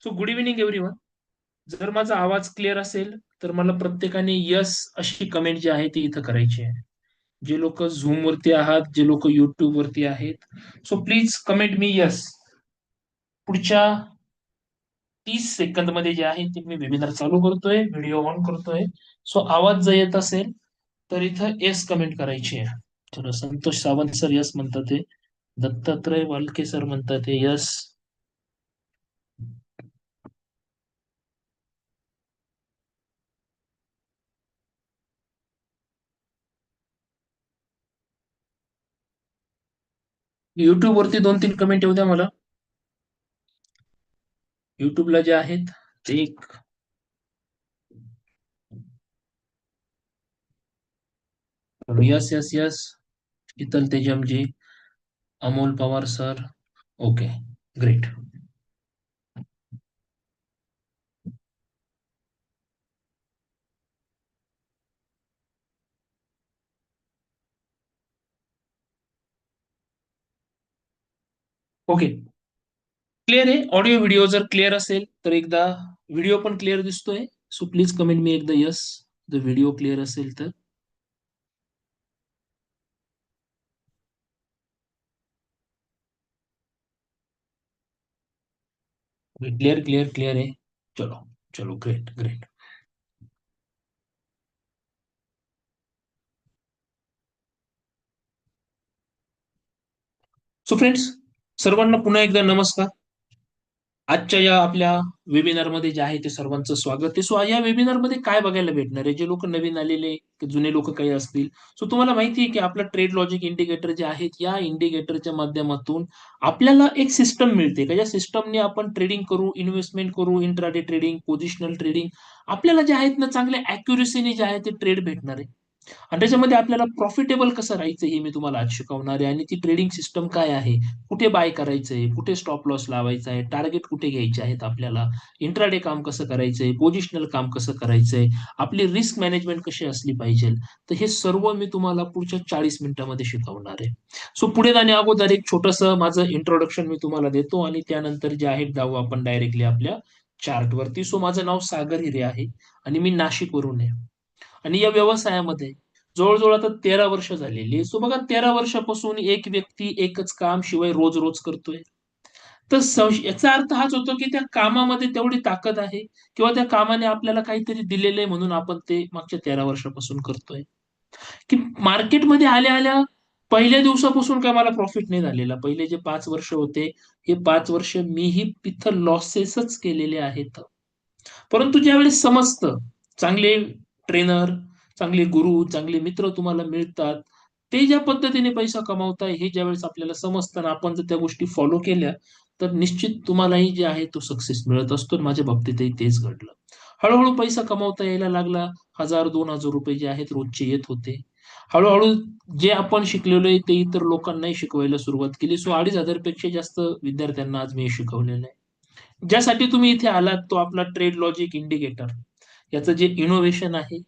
So good evening everyone. जर माझा आवाज क्लिअर असेल तर मला प्रत्येकाने यस अशी कमेंट जी आहे ती इथं करायची आहे. जे लोक झूम वरती आहात, जे लोक युट्यूब वरती आहेत, so please comment me yes. पुढच्या 30 सेकंद मध्ये जे आहे ते मी वेबिनार चालू करतोय, व्हिडिओ ऑन करतोय. सो आवाज जर येत असेल तर इथं येस कमेंट करायची आहे. चलो, संतोष सावंत सर यस म्हणतात ते, दत्तात्रय वालके सर म्हणतात ते यस. युट्यूब वरती 2-3 कमेंट येऊ द्या मला. युट्यूबला जे आहेत ते एक. Yes yes yes. Sheetal Tejamji, Amol Pawar sir. Okay, great. Okay, clear आहे. ऑडिओ व्हिडिओ जर क्लिअर असेल तर एकदा, व्हिडिओ पण क्लिअर दिसतोय, सो प्लीज कमेंट मी एकदा यस. जर व्हिडिओ क्लिअर असेल तर. क्लिअर क्लिअर क्लिअर आहे. चलो चलो, ग्रेट ग्रेट. सो फ्रेंड्स, सर्वांना पुन्हा एकदा नमस्कार. आजच्या या आपल्या वेबिनारमध्ये जे आहे ते सर्वांचं स्वागत आहे. सो या वेबिनारमध्ये काय बघायला भेटणार आहे, जे लोक नवीन आलेले, जुने लोक काही असतील, सो तुम्हाला माहिती आहे की आपला ट्रेड लॉजिक इंडिकेटर जे आहेत, या इंडिकेटरच्या माध्यमातून आपल्याला एक सिस्टम मिळते का ज्या सिस्टमने आपण ट्रेडिंग करू, इन्व्हेस्टमेंट करू, इंट्राडे ट्रेडिंग, पोझिशनल ट्रेडिंग, आपल्याला जे आहेत ना चांगल्या अॅक्युरेसीने जे आहे ते ट्रेड भेटणार आहे. आणि त्याच्यामध्ये आपल्याला प्रॉफिटेबल कसं राहायचं हे मी तुम्हाला आज शिकवणार आहे. आणि ती ट्रेडिंग सिस्टम काय आहे, कुठे बाय करायचंय, कुठे स्टॉप लॉस लावायचा आहे, टार्गेट कुठे घ्यायचे आहेत आपल्याला, इंट्राडे काम कसं करायचंय, पोझिशनल काम कसं करायचंय, आपली रिस्क मॅनेजमेंट कशी असली पाहिजे, तर हे सर्व मी तुम्हाला पुढच्या 40 मिनिटांमध्ये शिकवणार आहे. सो पुढे जाण्या अगोदर एक छोटस माझं इंट्रोडक्शन मी तुम्हाला देतो आणि त्यानंतर जे आहे जाऊ आपण डायरेक्टली आपल्या चार्ट वरती. सो माझं नाव सागर हिरे आहे आणि मी नाशिकवरून आहे. आणि या व्यवसायामध्ये जवळजवळ आता 13 वर्ष झालेली. सो बघा, 13 वर्षापासून एक व्यक्ती एकच काम शिवाय रोज रोज करतोय. तर याचा अर्थ हाच होतो की त्या कामामध्ये तेवढी ताकद आहे, किंवा त्या कामाने आपल्याला काहीतरी दिलेलं आहे म्हणून आपण ते मागच्या 13 वर्षापासून करतोय. की मार्केटमध्ये आल्या आल्या पहिल्या दिवसापासून काय मला प्रॉफिट नाही झालेला. पहिले जे 5 वर्ष होते, हे 5 वर्ष मीही तिथं लॉसेसच केलेले आहेत. परंतु ज्यावेळेस समजतं, चांगले ट्रेनर, चांगले गुरु, चांगले मित्र तुम्हाला मिळतात, ते ज्या पद्धतीने पैसा कमावताय हे ज्यावेळेस आपल्याला समजतं ना, आपण जर त्या गोष्टी फॉलो केल्या तर निश्चित तुम्हालाही जे आहे तो सक्सेस मिळत असतो. माझ्या बाबतीतही तेच घडलं. हळूहळू पैसा कमावता यायला लागला. 1000-2000 रुपये जे आहेत रोजचे येत होते. हळूहळू जे आपण शिकलेलो आहे ते इतर लोकांनाही शिकवायला सुरुवात केली. सो 2500 पेक्षा जास्त विद्यार्थ्यांना आज मी हे शिकवलेलं आहे. ज्यासाठी तुम्ही इथे आलात तो आपला ट्रेड लॉजिक इंडिकेटर, याचं जे इनोव्हेशन आहे,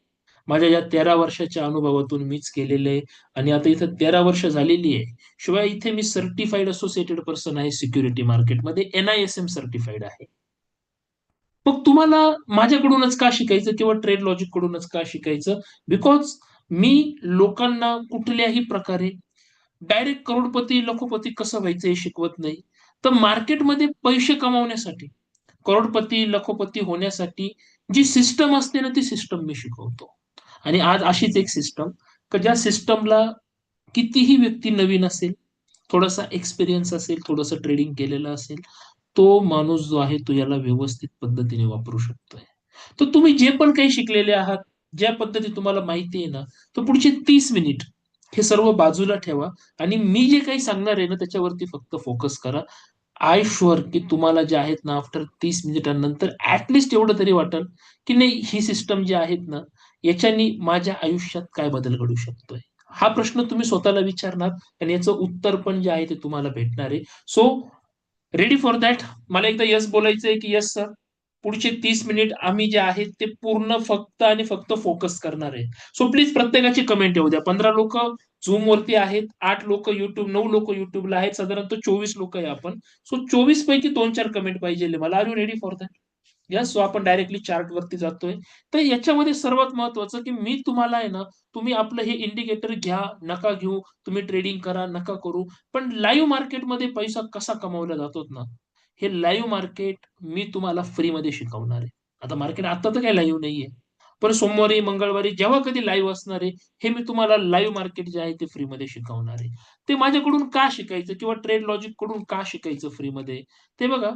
माझ्या या 13 वर्षाच्या अनुभवातून मीच केलेलं आहे. आणि आता इथं 13 वर्ष झालेली आहे. शिवाय इथे मी सर्टिफाईड असोसिएटेड पर्सन आहे सिक्युरिटी मार्केटमध्ये, NISM सर्टिफाईड आहे. मग तुम्हाला माझ्याकडूनच का शिकायचं किंवा ट्रेड लॉजिक कडूनच का शिकायचं? बिकॉज मी लोकांना कुठल्याही प्रकारे डायरेक्ट करोडपती लखोपती कसं व्हायचं हे शिकवत नाही. तर मार्केटमध्ये पैसे कमावण्यासाठी, करोडपती लखोपती होण्यासाठी जी सिस्टम असते ना, ती सिस्टम मी शिकवतो. आणि आज अशीच एक सिस्टम, की ज्या सिस्टमला कितीही व्यक्ती नवीन असेल, थोडासा एक्सपिरियन्स असेल, थोडंसं ट्रेडिंग केलेलं असेल, तो माणूस जो आहे तो याला व्यवस्थित पद्धतीने वापरू शकतोय. तर तुम्ही जे पण काही शिकलेले आहात, ज्या पद्धती तुम्हाला माहिती आहे ना, तर पुढचे 30 मिनिट हे सर्व बाजूला ठेवा आणि मी जे काही सांगणार आहे ना त्याच्यावरती फक्त फोकस करा. आय शुअर की तुम्हाला जे आहेत ना, आफ्टर 30 मिनिटांनंतर ऍटलिस्ट एवढं तरी वाटेल की नाही, ही सिस्टम जी आहेत ना, याच्यानी माझ्या आयुष्यात काय बदल घडू शकतोय. हा प्रश्न तुम्ही स्वतःला विचारणार आणि याचं उत्तर पण जे आहे ते तुम्हाला भेटणार आहे. So ready for that. मला एकदा यस बोलायचंय की यस सर. पुढचे 30 मिनिट आम्ही जे आहेत ते पूर्ण फक्त आणि फक्त फोकस करणार आहे. सो प्लीज प्रत्येकाची कमेंट येऊ द्या. 15 लोक झूम वरती आहेत, 8 लोक युट्यूब, 9 लोक युट्यूबला आहेत, साधारणतः 24 लोक आहे आपण. सो 24 पैकी 2-4 कमेंट पाहिजे मला. Are you ready for that? Yes. So आपण डायरेक्टली चार्ट वरती जातोय. तर याच्यामध्ये सर्वात महत्वाचं की मी तुम्हाला आहे ना, तुम्ही आपलं हे इंडिकेटर घ्या, नका घेऊ, तुम्ही ट्रेडिंग करा, नका करू. पण लाईव्ह मार्केटमध्ये पैसा कसा कमवला जातो ना, हे लाईव्ह मार्केट मी तुम्हाला फ्रीमध्ये शिकवणार आहे. आता मार्केट आता तर काही लाईव्ह नाहीये. पण सोमवारी, मंगळवारी जेव्हा कधी लाईव्ह असणार आहे, हे मी तुम्हाला लाईव्ह मार्केट जे आहे ते फ्रीमध्ये शिकवणार आहे. ते माझ्याकडून का शिकायचं किंवा ट्रेड लॉजिक कडून का शिकायचं फ्रीमध्ये? ते बघा,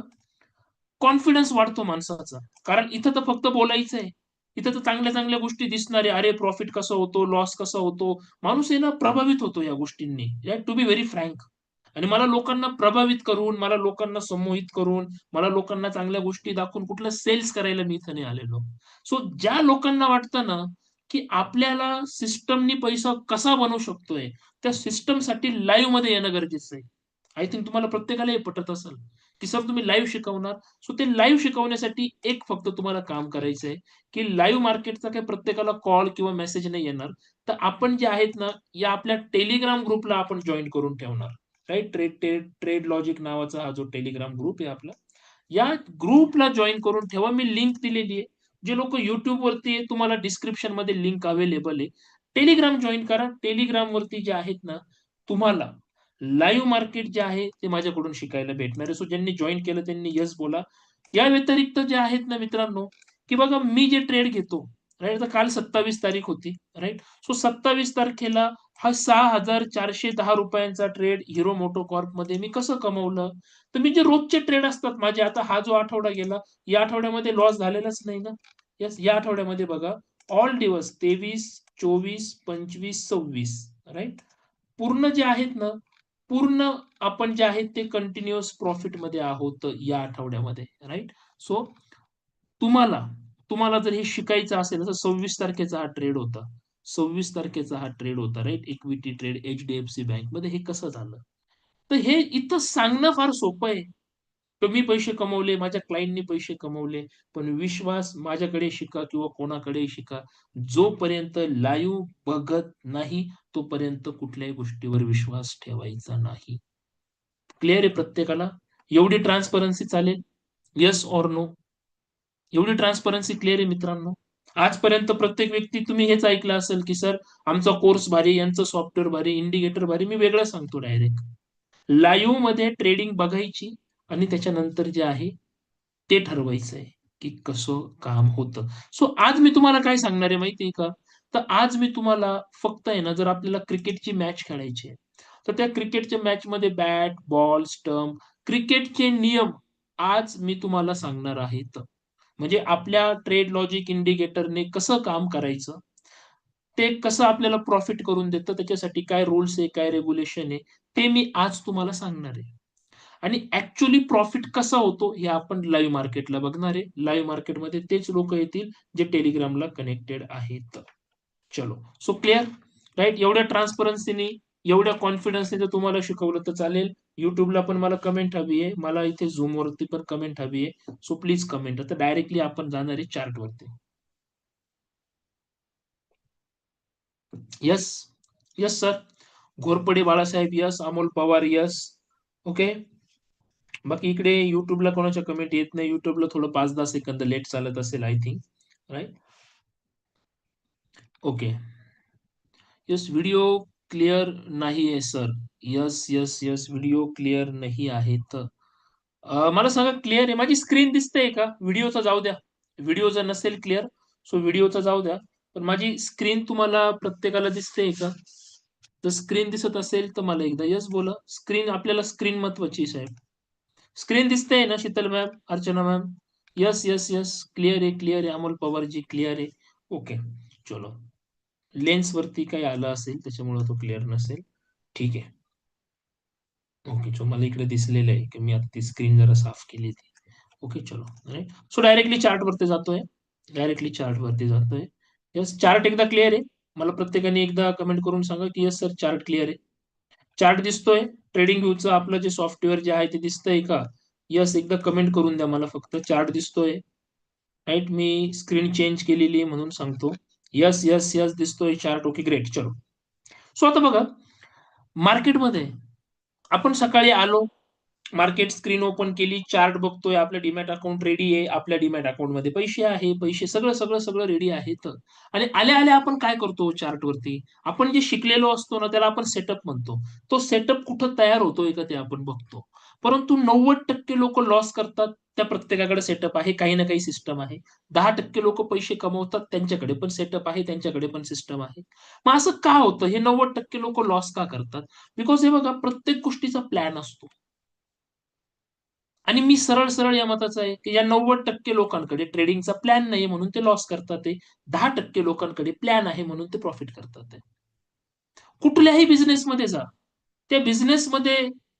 कॉन्फिडन्स वाढतो माणसाचा. कारण इथं तर फक्त बोलायचं आहे. इथं तर चांगल्या चांगल्या गोष्टी दिसणार आहे. अरे प्रॉफिट कसा होतो, लॉस कसा होतो. माणूस आहे ना प्रभावित होतो या गोष्टींनी. To be very frank. आणि मला लोकांना प्रभावित करून, मला लोकांना संमोहित करून, मला लोकांना चांगल्या गोष्टी दाखवून कुठलं सेल्स करायला मी इथं नाही आलेलो. सो ज्या लोकांना वाटतं ना, की आपल्याला सिस्टमनी पैसा कसा बनवू शकतोय, त्या सिस्टमसाठी लाईव्हमध्ये येणं गरजेचं आहे. आय थिंक तुम्हाला प्रत्येकाला हे पटत असेल, की सर तुम्ही लाईव्ह शिकवणार. सो ते लाईव्ह शिकवण्यासाठी एक फक्त तुम्हाला काम करायचं आहे, की लाईव्ह मार्केटचा काही प्रत्येकाला कॉल किंवा मेसेज नाही येणार. तर आपण जे आहेत ना, या आपल्या टेलिग्राम ग्रुपला आपण जॉइन करून ठेवणार. Right? Trade trade trade logic नावाचा हा जो टेलिग्राम ग्रुप आहे आपला, या ग्रुपला जॉइन करून ठेवा. मी लिंक दिलेली आहे. जे लोक YouTube वरती आहे, तुम्हाला डिस्क्रिप्शन मध्ये लिंक अवेलेबल आहे. टेलिग्राम जॉइन करा. टेलिग्राम वरती जे आहेत ना, तुम्हाला लाईव्ह मार्केट जे आहे ते माझ्याकडून शिकायला भेटणार आहे. सो ज्यांनी जॉइन केलं त्यांनी येस बोला. या व्यतिरिक्त जे आहेत ना मित्रांनो, की बघा मी जे ट्रेड घेतो, राइट? तर काल 27 तारीख होती, राइट? सो 27 तारखेला हा ₹6,410 ट्रेड हिरो मोटोकॉर्पमध्ये मी कसं कमवलं? तर मी जे रोजचे ट्रेड असतात माझे, आता हा जो आठवडा गेला, या आठवड्यामध्ये लॉस झालेलाच नाही ना. येस, या आठवड्यामध्ये बघा, ऑल दिवस 23, 24, 25, 26, राइट? पूर्ण जे आहेत ना, पूर्ण आपण जे आहेत ते कंटिन्युअस प्रॉफिटमध्ये आहोत या आठवड्यामध्ये, राइट? सो तुम्हाला तुम्हाला जर हे शिकायचं असेल, तर 26 तारखेचा हा ट्रेड होता. 26 तारखेचा हा ट्रेड होता, राइट? इक्विटी ट्रेड एचडीएफसी बँकमध्ये. हे कसं झालं? तर हे इथं सांगणं फार सोपं आहे. कमी पैसे कमवले, माझ्या क्लायंटनी पैसे कमवले. पण विश्वास माझ्याकडे शिका किंवा कोणाकडेही शिका. जोपर्यंत लाईव्ह बघत नाही, तोपर्यंत कुठल्याही गोष्टीवर विश्वास ठेवायचा नाही. क्लिअर आहे प्रत्येकाला? एवढी ट्रान्सपरन्सी चालेल? Yes or no? एवढी ट्रान्सपरन्सी क्लिअर आहे मित्रांनो? आजपर्यंत प्रत्येक व्यक्ती तुम्ही हेच ऐकलं असेल, की सर आमचा कोर्स भारी, यांचं सॉफ्टवेअर भारी, इंडिकेटर भारी. मी वेगळं सांगतो डायरेक्ट. लाईव्ह मध्ये ट्रेडिंग बघायची आणि त्याच्यानंतर जे आहे ते ठरवायचंय, की कसं काम होतं. सो आज मी तुम्हाला काय सांगणार आहे माहिती आहे का? तर आज मी तुम्हाला फक्त आहे ना, जर आपल्याला क्रिकेटची मॅच खेळायची आहे, तर त्या क्रिकेटच्या मॅचमध्ये बॅट, बॉल, स्टंप, क्रिकेटचे नियम आज मी तुम्हाला सांगणार आहे. म्हणजे आपल्या ट्रेड लॉजिक इंडिकेटरने कसं काम करायचं, ते कसं आपल्याला प्रॉफिट करून देतं, त्याच्यासाठी काय रूल्स आहे, काय रेग्युलेशन आहे, ते मी आज तुम्हाला सांगणार आहे. आणि ॲक्चुअली प्रॉफिट कसा होतो हे आपण लाईव्ह मार्केटला बघणार आहे. लाईव्ह मार्केटमध्ये तेच लोक येतील जे टेलिग्रामला कनेक्टेड आहेत. चलो. So clear? राइट? एवढ्या ट्रान्सपरन्सीनी, एवढ्या कॉन्फिडन्सने जर तुम्हाला शिकवलं तर चालेल. YouTubeला पण मला कमेंट हवी आहे. मला इथे Zoomवरती पण कमेंट हवी आहे. So please comment. आता डायरेक्टली आपण जाणार आहे चार्टवरती. Yes. Yes sir. Ghorpade Balasaheb yes. Amol Pawar yes. Okay. बाकी इकडे YouTubeला कोणाच्या कमेंट येत नाही. YouTubeला थोडं 5-10 सेकंद लेट चालत असेल I think. Right? Okay. Yes, video clear नाही आहे sir. Yes, yes, yes. Video clear नाही आहेत. मला सांगा क्लिअर आहे? माझी स्क्रीन दिसतेय का? व्हिडिओचा जाऊ द्या. व्हिडिओ जर नसेल क्लिअर, सो व्हिडिओचा जाऊ द्या. पण माझी स्क्रीन तुम्हाला प्रत्येकाला दिसतेय का? जर स्क्रीन दिसत असेल तर मला एकदा येस बोला. स्क्रीन, आपल्याला स्क्रीन महत्वाची आहे साहेब. स्क्रीन दिसतेय ना Sheetal ma'am, Archana ma'am? Yes, yes, yes. Clear आहे, क्लिअर आहे. अमोल पवारजी क्लिअर आहे. ओके. चलो. लेन्सवरती काही आलं असेल त्याच्यामुळे तो क्लिअर नसेल. ठीक आहे. ओके. सो मला इकडे दिसलेलं आहे, की मी आता ती स्क्रीन जरा साफ केली ती. ओके चलो. राइट? सो डायरेक्टली चार्टवरती जातोय. डायरेक्टली चार्टवरती जातोय. येस, चार्ट एकदा क्लिअर आहे? मला प्रत्येकाने एकदा कमेंट करून सांगा, की येस सर चार्ट क्लिअर आहे. चार्ट दिसतोय? ट्रेडिंग व्ह्यूचं आपलं जे सॉफ्टवेअर जे आहे ते दिसतंय का? येस, एकदा कमेंट करून द्या मला फक्त. चार्ट दिसतोय? राईट. मी स्क्रीन चेंज केलेली आहे म्हणून सांगतो. यस, यस, यस दिसतोय चार्ट. Okay, great. चलो. सो आता बघा, मार्केटमध्ये आपण सकाळी आलो, मार्केट स्क्रीन ओपन केली, चार्ट बघतोय, आपलं डीमॅट अकाउंट रेडी आहे. आपल्या डीमॅट अकाउंटमध्ये पैसे आहे, पैसे सगळं, सगळं, सगळं रेडी आहे. आणि आल्या-आल्या आपण काय करतो चार्टवरती, आपण जे शिकलेलो असतो ना, त्याला आपण सेटअप म्हणतो. तो सेटअप कुठं तयार होतोय का ते आपण बघतो. परंतु 90% लोकं लॉस करतात. त्या प्रत्येकाकडे सेटअप आहे, काही ना काही सिस्टम आहे. 10% लोकं पैसे कमवतात, त्यांच्याकडे पण सेटअप आहे, त्यांच्याकडे पण सिस्टम आहे. मग असं का होतं? हे 90% लोकं लॉस का करतात? बिकॉज हे बघा, प्रत्येक गोष्टीचा प्लॅन असतो. आणि मी सरळ सरळ या मताचा आहे, की या 90% लोकांकडे ट्रेडिंगचा प्लॅन नाही म्हणून ते लॉस करतात आहे. 10% लोकांकडे प्लॅन आहे म्हणून ते प्रॉफिट करतात आहे. कुठल्याही बिझनेसमध्ये जा. त्या बिझनेसमध्ये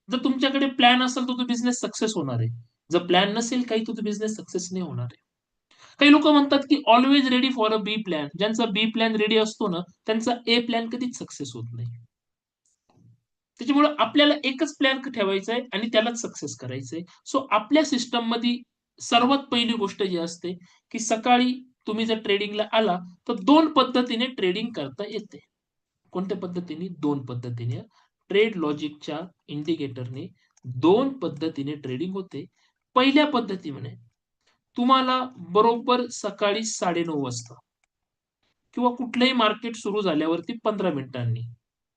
जर तुमच्याकडे प्लॅन असेल, तर तो बिझनेस सक्सेस होणार आहे. जर प्लॅन नसेल काही, तर तो बिझनेस सक्सेस नाही होणार आहे. काही लोकं म्हणतात, की always ready for a B plan. ज्यांचा बी प्लॅन रेडी असतो ना, त्यांचा ए प्लॅन कधीच सक्सेस होत नाही. त्याच्यामुळे आपल्याला एकच प्लॅन ठेवायचा आहे आणि त्यालाच सक्सेस करायचंय. सो आपल्या सिस्टममध्ये सर्वात पहिली गोष्ट जी असते, की सकाळी तुम्ही जर ट्रेडिंगला आला, तर 2 पद्धतीने ट्रेडिंग करता येते. कोणत्या पद्धतीने? 2 पद्धतीने. ट्रेड लॉजिकच्या इंडिकेटरने 2 पद्धतीने ट्रेडिंग होते. पहिल्या पद्धतीने तुम्हाला बरोबर सकाळी 9:30 वाजता किंवा कुठलंही मार्केट सुरू झाल्यावरती 15 मिनिटांनी.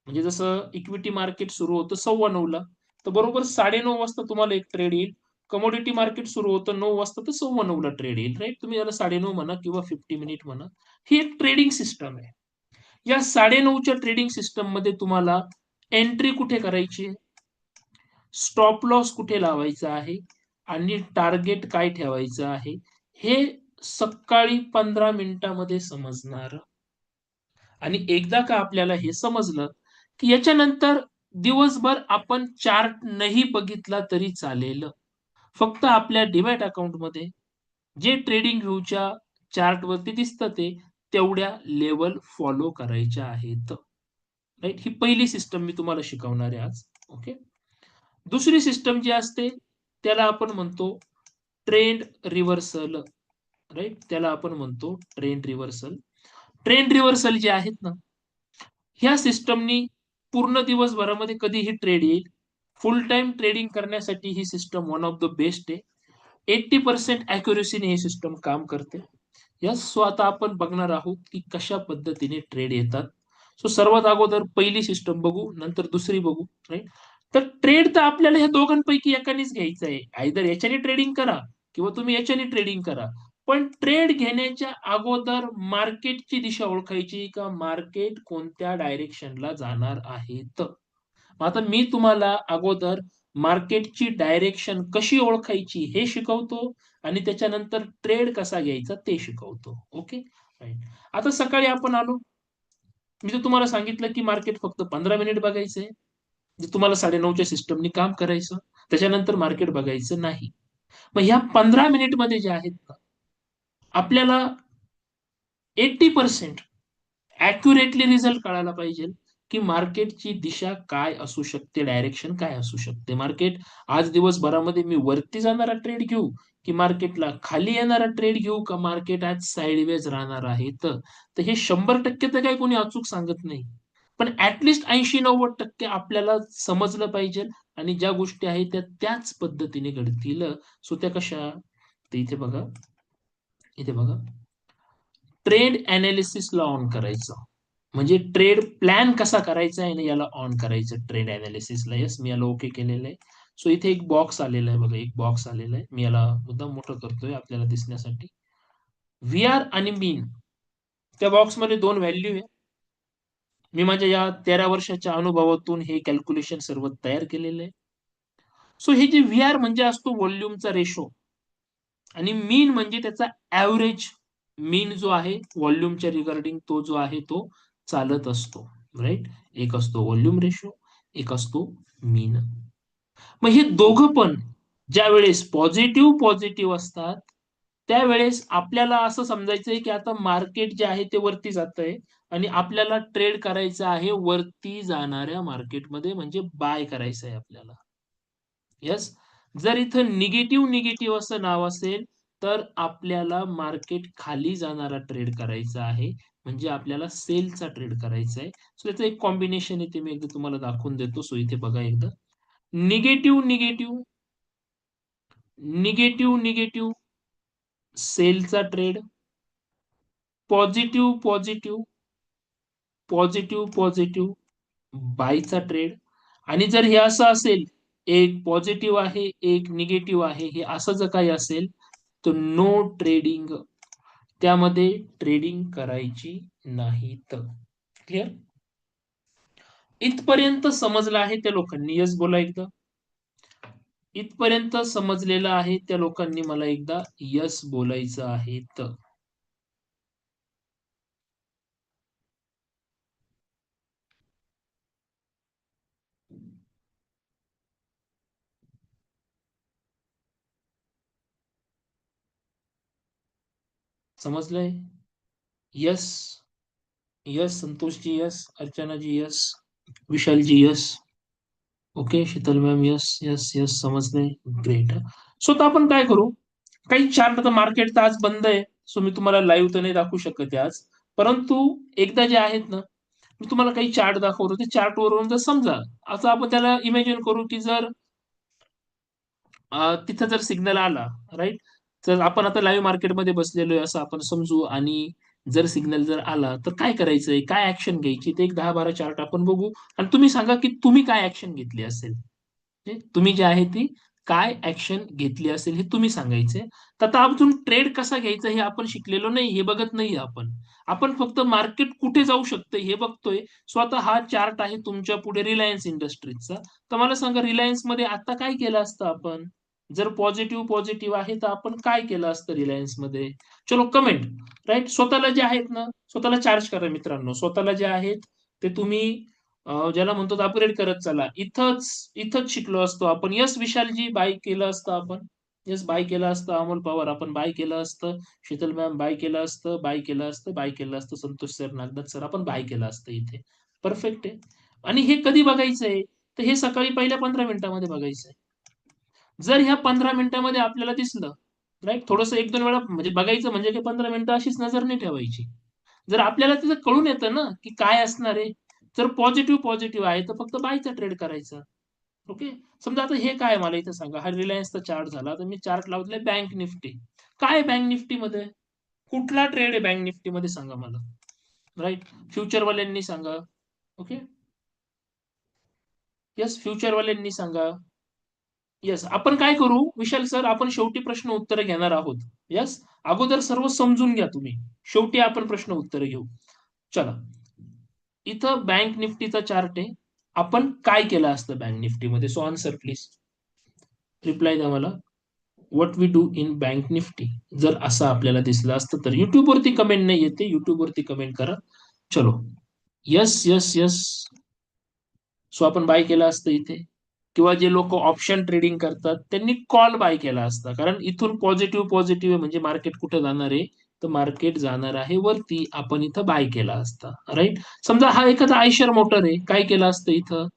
म्हणजे जसं इक्विटी मार्केट सुरू होतं 9:15 ला, तर बरोबर 9:30 वाजता तुम्हाला एक ट्रेड येईल. कमोडिटी मार्केट सुरू होतं 9 वाजता, तर 9:15 ला ट्रेड येईल, राइट? तुम्ही याला 9:30 म्हणा किंवा 50 मिनिट म्हणा. ही एक ट्रेडिंग सिस्टम आहे. या 9:30च्या ट्रेडिंग सिस्टममध्ये तुम्हाला एंट्री कुठे करायची आहे, स्टॉप लॉस कुठे लावायचा आहे आणि टार्गेट काय ठेवायचं आहे, हे सकाळी 15 मिनिटामध्ये समजणार. आणि एकदा का आपल्याला हे समजलं, की याच्यानंतर दिवसभर आपण चार्ट नाही बघितला तरी चालेल. फक्त आपल्या डीमॅट अकाउंटमध्ये जे ट्रेडिंग व्ह्यूच्या चार्टवरती दिसतं ते तेवढ्या लेव्हल फॉलो करायच्या आहेत. राइट? ही पहिली सिस्टम मी तुम्हाला शिकवणार आहे आज. ओके. दुसरी सिस्टम जी असते त्याला आपण म्हणतो ट्रेंड रिव्हर्सल. राइट? त्याला आपण म्हणतो ट्रेंड रिव्हर्सल. ट्रेंड रिव्हर्सल जे आहेत ना, ह्या सिस्टमनी पूर्ण दिवसभरामध्ये कधीही ट्रेड येईल. फुल टाईम ट्रेडिंग करण्यासाठी ही system one of the best आहे. 80% ॲक्युरसीने ही सिस्टम काम करते. यस, सो आता आपण बघणार आहोत, की कशा पद्धतीने ट्रेड येतात. सो सर्वात अगोदर पहिली सिस्टम बघू, नंतर दुसरी बघू, राइट? तर ट्रेड तर आपल्याला ह्या दोघांपैकी एकानेच घ्यायचं आहे. आयदर याच्याने ट्रेडिंग करा किंवा तुम्ही याच्याने ट्रेडिंग करा. पण ट्रेड घेण्याच्या अगोदर मार्केटची दिशा ओळखायची का मार्केट कोणत्या डायरेक्शनला जाणार आहे तर. मग आता मी तुम्हाला अगोदर मार्केटची डायरेक्शन कशी ओळखायची हे शिकवतो आणि त्याच्यानंतर ट्रेड कसा घ्यायचा ते शिकवतो. ओके. राईट. आता सकाळी आपण आलो. मी तर तुम्हाला सांगितलं की मार्केट फक्त 15 मिनिट बघायचंय. जे तुम्हाला 9:30च्या सिस्टमनी काम करायचं. त्याच्यानंतर मार्केट बघायचं नाही. मग ह्या 15 मिनिटमध्ये जे आहेत ना, आपल्याला 80% ॲक्युरेटली रिझल्ट कळायला पाहिजे, की मार्केटची दिशा काय असू शकते, डायरेक्शन काय असू शकते. मार्केट आज दिवसभरामध्ये मी वरती जाणारा ट्रेड घेऊ, की मार्केटला खाली येणारा ट्रेड घेऊ, का मार्केट आज साइडवेज राहणार आहे तर. तर हे 100% तर काही कोणी अचूक सांगत नाही. पण ॲट लीस्ट 80-90% आपल्याला समजलं पाहिजे आणि ज्या गोष्टी आहेत त्या त्याच पद्धतीने घडतील. सो त्या कशा? तर इथे बघा, ट्रेड एनालिसिसला ऑन करायचं. म्हणजे ट्रेड प्लॅन कसा करायचा आहे ना याला ऑन करायचं ट्रेड एनालिसिसला. येस, मी याला ओके केलेलं आहे. सो इथे एक बॉक्स आलेला आहे बघा, एक बॉक्स आलेला आहे. मी याला मुद्दाम मोठं करतोय आपल्याला दिसण्यासाठी. व्हीआर आणि मीन त्या बॉक्समध्ये 2 व्हॅल्यू आहे. मी माझ्या या 13 वर्षाच्या अनुभवातून हे कॅल्क्युलेशन सर्व तयार केलेलं आहे. सो हे जे व्हीआर म्हणजे असतो व्हॉल्यूमचा रेशो आणि मीन म्हणजे त्याचा ॲव्हरेज. मीन जो आहे व्हॉल्यूमच्या रिगार्डिंग तो जो आहे तो चालत असतो. राइट? एक असतो व्हॉल्यूम रेशो, एक असतो मीन. मग हे दोघं पण ज्यावेळेस पॉझिटिव्ह पॉझिटिव्ह असतात, त्यावेळेस आपल्याला असं समजायचंय की आता मार्केट जे आहे ते वरती जातंय आणि आपल्याला ट्रेड करायचं आहे वरती जाणाऱ्या मार्केटमध्ये म्हणजे बाय करायचं आहे आपल्याला. येस. जर इथं निगेटिव्ह निगेटिव्ह असं नाव असेल, तर आपल्याला मार्केट खाली जाणारा ट्रेड करायचा आहे, म्हणजे आपल्याला सेलचा ट्रेड करायचा आहे. सो त्याचं एक कॉम्बिनेशन आहे, ते मी एकदा तुम्हाला दाखवून देतो. सो इथे बघा एकदा. निगेटिव्ह निगेटिव्ह निगेटिव्ह निगेटिव्ह सेलचा trade, positive positive positive positive बायचा ट्रेड. आणि जर हे असं असेल, एक पॉझिटिव्ह आहे एक निगेटिव्ह आहे, हे असं जर काही असेल, तर नो ट्रेडिंग, त्यामध्ये ट्रेडिंग करायची नाही. तर क्लिअर? इथपर्यंत समजलं आहे त्या लोकांनी? यस बोला एकदा. इथपर्यंत समजलेलं आहे त्या लोकांनी मला एकदा यस बोलायचं आहे. तर समजलंय? Yes. Yes Santoshji, yes Archanaji, yes Vishalji, yes okay. Sheetal ma'am, yes yes yes समजले. ग्रेट. सो आता आपण काय करू, काही चार्ट, आता मार्केट तर आज बंद आहे, सो मी तुम्हाला लाईव्ह तर नाही दाखवू शकत आहे आज, परंतु एकदा जे आहेत ना, मी तुम्हाला काही चार्ट दाखवतो. ते चार्ट वरून जर समजा, असं आपण त्याला इमॅजिन करू की जर तिथं जर सिग्नल आला, राईट, तर आपण आता लाईव्ह मार्केटमध्ये बसलेलो आहे असं आपण समजू. आणि जर सिग्नल जर आला तर काय करायचंय, काय ऍक्शन घ्यायची, ते एक 10-12 चार्ट आपण बघू. आणि तुम्ही सांगा की तुम्ही काय ऍक्शन घेतली असेल. तुम्ही जे आहे ती काय ऍक्शन घेतली असेल हे तुम्ही सांगायचे. तर आता अजून ट्रेड कसा घ्यायचा हे आपण शिकलेलो नाही, हे बघत नाही आपण. आपण फक्त मार्केट कुठे जाऊ शकतं हे बघतोय. स्वतः हा चार्ट आहे तुमच्या पुढे रिलायन्स इंडस्ट्रीजचा. तर मला सांगा, रिलायन्स मध्ये आता काय केलं असतं आपण? जर पॉझिटिव्ह पॉझिटिव्ह आहे तर आपण काय केलं असतं रिलायन्स मध्ये? चलो कमेंट. राईट, स्वतःला जे आहेत ना, स्वतःला चार्ज करा मित्रांनो. स्वतःला जे आहेत ते तुम्ही ज्याला म्हणतो अपग्रेड करत चला. इथंच इथंच शिकलो असतो आपण. यस विशालजी, बाय केलं असतं आपण. यस बाय केलं असतं. अमोल पवार आपण बाय केलं असतं. शीतल मॅम बाय केलं असतं, बाय केलं असतं, बाय केलं असतं. संतोष सर, नागनाथ सर आपण बाय केलं असतं इथे. परफेक्ट आहे. आणि हे कधी बघायचंय, तर हे सकाळी पहिल्या 15 मिनिटामध्ये बघायचंय. जर ह्या 15 मिनिटामध्ये आपल्याला दिसलं, राईट, थोडंसं 1-2 वेळा म्हणजे बघायचं, म्हणजे की 15 मिनिटं अशीच नजर नाही ठेवायची. जर आपल्याला तिथं कळून येतं ना की काय असणार आहे, जर पॉझिटिव्ह पॉझिटिव्ह आहे तर फक्त बायचा ट्रेड करायचा. ओके. समजा आता हे काय, मला इथं सांगा, हा रिलायन्सचा चार्ट झाला, तर मी चार्ट लावलाय बँक निफ्टी. काय बँक निफ्टी मध्ये, कुठला ट्रेड आहे बँक निफ्टी मध्ये सांगा मला. राईट, फ्युचरवाल्यांनी सांगा. ओके. यस, फ्युचरवाल्यांनी सांगा. येस, आपण काय करू विशाल सर, आपण शेवटी प्रश्न उत्तर घेणार आहोत. यस, अगोदर सर्व समजून घ्या तुम्ही, शेवटी आपण प्रश्न उत्तर घेऊ. चला, इथं बँक निफ्टीचा चार्ट आहे. आपण काय केलं असतं बँक निफ्टीमध्ये? सो आन्सर प्लीज, रिप्लाय द्या मला. What we do in bank Nifty, जर असं आपल्याला दिसलं असतं तर. युट्यूब वरती कमेंट नाही येते, युट्यूब वरती कमेंट करा. चलो, यस यस यस. सो आपण बाय केलं असतं इथे. किंवा जे लोक ऑप्शन ट्रेडिंग करतात त्यांनी कॉल बाय केला असता, कारण इथून पॉझिटिव्ह पॉझिटिव्ह आहे, म्हणजे मार्केट कुठे जाणार आहे, तर मार्केट जाणार आहे वरती. आपण इथं बाय केला असता. राईट. समजा हा एखादा आयशर मोटर आहे, काय केलं असतं इथं?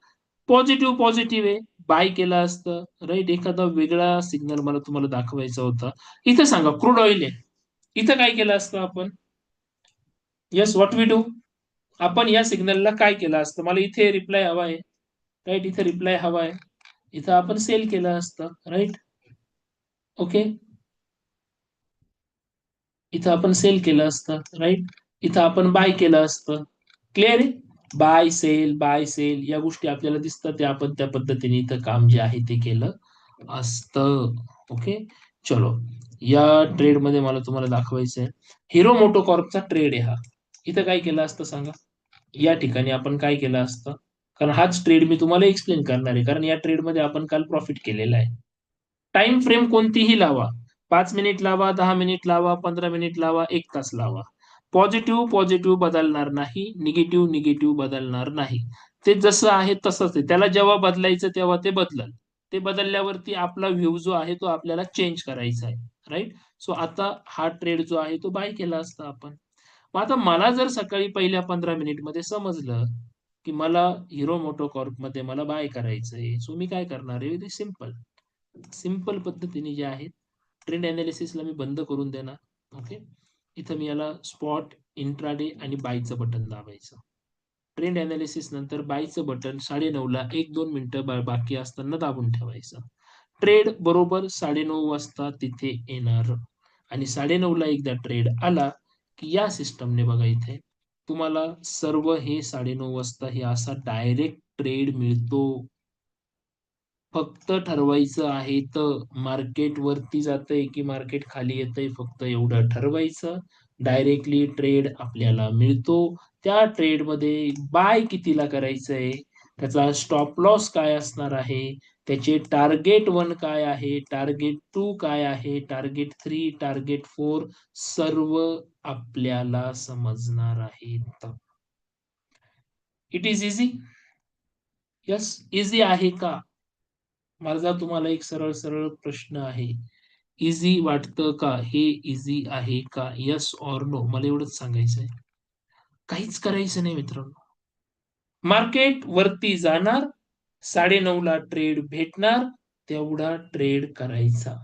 पॉझिटिव्ह पॉझिटिव्ह आहे, बाय केलं असतं. राईट. एखादा वेगळा सिग्नल मला तुम्हाला दाखवायचा होता. इथं सांगा, क्रूड ऑइल आहे, इथं काय केलं असतं आपण? येस, व्हॉट वी डू, आपण या सिग्नलला काय केलं असतं? मला इथे रिप्लाय हवा आहे. राईट, इथे रिप्लाय हवा आहे. इथं आपण सेल केलं असतं. राईट. ओके. इथं आपण सेल केलं असतं. राईट. इथं आपण बाय केलं असतं. क्लिअर आहे? बाय सेल या गोष्टी आपल्याला दिसतात, त्या आपण त्या पद्धतीने इथं काम जे आहे ते केलं असतं. ओके. चलो, या ट्रेड मध्ये मला तुम्हाला दाखवायचं आहे, हिरो मोटोकॉर्पचा ट्रेड आहे हा. इथं काय केलं असतं सांगा? या ठिकाणी आपण काय केलं असतं? कारण हाच ट्रेड मी तुम्हाला एक्सप्लेन करणार आहे, कारण या ट्रेडमध्ये आपण काल प्रॉफिट केलेला आहे. टाइम फ्रेम कोणतीही लावा, 5 मिनिट लावा, 10 मिनिट लावा, 15 मिनिट लावा, 1 तास लावा. पॉझिटिव्ह पॉझिटिव्ह बदलणार नाही, निगेटिव्ह निगेटिव्ह बदलणार नाही. ते जसं आहे तसंच आहे. त्याला जेव्हा बदलायचं तेव्हा ते बदलल. ते बदलल्यावरती आपला व्ह्यू जो आहे तो आपल्याला चेंज करायचा आहे. राईट. सो आता हा ट्रेड जो आहे तो बाय केला असता आपण. मग आता मला जर सकाळी पहिल्या 15 मिनिट मध्ये समजलं की मला हिरो मोटोकॉर्प मध्ये मला बाय करायचंय, सो मी काय करणार आहे? Very simple. सिंपल पद्धतीने जे आहे ट्रेंड अनालिसिसला मी बंद करून देणार. ओके. इथं मी याला स्पॉट, इंट्राडे आणि बायचं बटन दाबायचं. ट्रेंड अनालिसिस नंतर बायचं बटन 9:30ला 1-2 मिनिटं बाकी असताना दाबून ठेवायचं. ट्रेड बरोबर 9:30 वाजता तिथे येणार आणि 9:30ला एकदा ट्रेड आला की या सिस्टमने बघा इथे तुम्हाला सर्व हे 9:30 वाजता हे असा डायरेक्ट ट्रेड मिळतो. फक्त ठरवायचं आहे तर मार्केट वरती जातंय की मार्केट खाली येतंय फक्त एवढं ठरवायचं. डायरेक्टली ट्रेड आपल्याला मिळतो. त्या ट्रेडमध्ये बाय कितीला करायचंय, त्याचा स्टॉप लॉस काय असणार आहे, त्याचे टार्गेट 1 काय आहे, टार्गेट 2 काय आहे, टार्गेट 3, टार्गेट 4 सर्व आपल्याला समजणार आहेत. It is easy. Yes, easy आहे का? माझा तुम्हाला एक सरळ सरळ प्रश्न आहे. इझी वाटतं का? हे इझी आहे का? Yes or no? मला एवढंच सांगायचं आहे. काहीच करायचं नाही मित्रांनो. मार्केट वरती जाणार, 9:30ला ट्रेड भेटणार, तेवढा ट्रेड करायचा.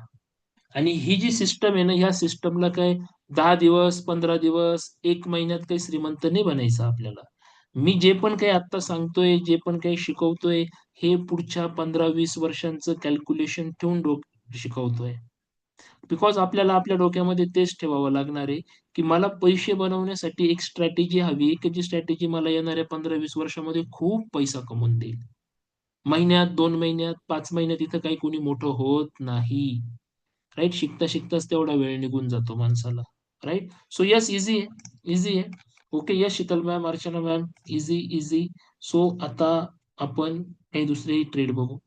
आणि ही जी सिस्टम आहे ना, ह्या सिस्टमला काय 10 दिवस, 15 दिवस, 1 महिन्यात काही श्रीमंत नाही बनायचं आपल्याला. मी जे पण काही आत्ता सांगतोय, जे पण काही शिकवतोय, हे पुढच्या 15-20 वर्षांचं कॅल्क्युलेशन ठेवून शिकवतोय. बिकॉज आपल्याला आपल्या डोक्यामध्ये तेच ठेवावं लागणार आहे, की मला पैसे बनवण्यासाठी एक स्ट्रॅटेजी हवी आहे, की जी स्ट्रॅटेजी मला येणाऱ्या 15-20 वर्षामध्ये खूप पैसा कमवून देईल. महिन्यात, 2 महिन्यात, 5 महिन्यात इथं काही कोणी मोठं होत नाही. राइट? शिकता-शिकताच तेवढा वेळ निघून जातो माणसाला. राइट? सो येस, ईझी आहे. ईझी आहे. Okay. Yes, Sheetal ma'am, Archana ma'am. Easy, easy. So आता आपण काही दुसरे ट्रेड बघू.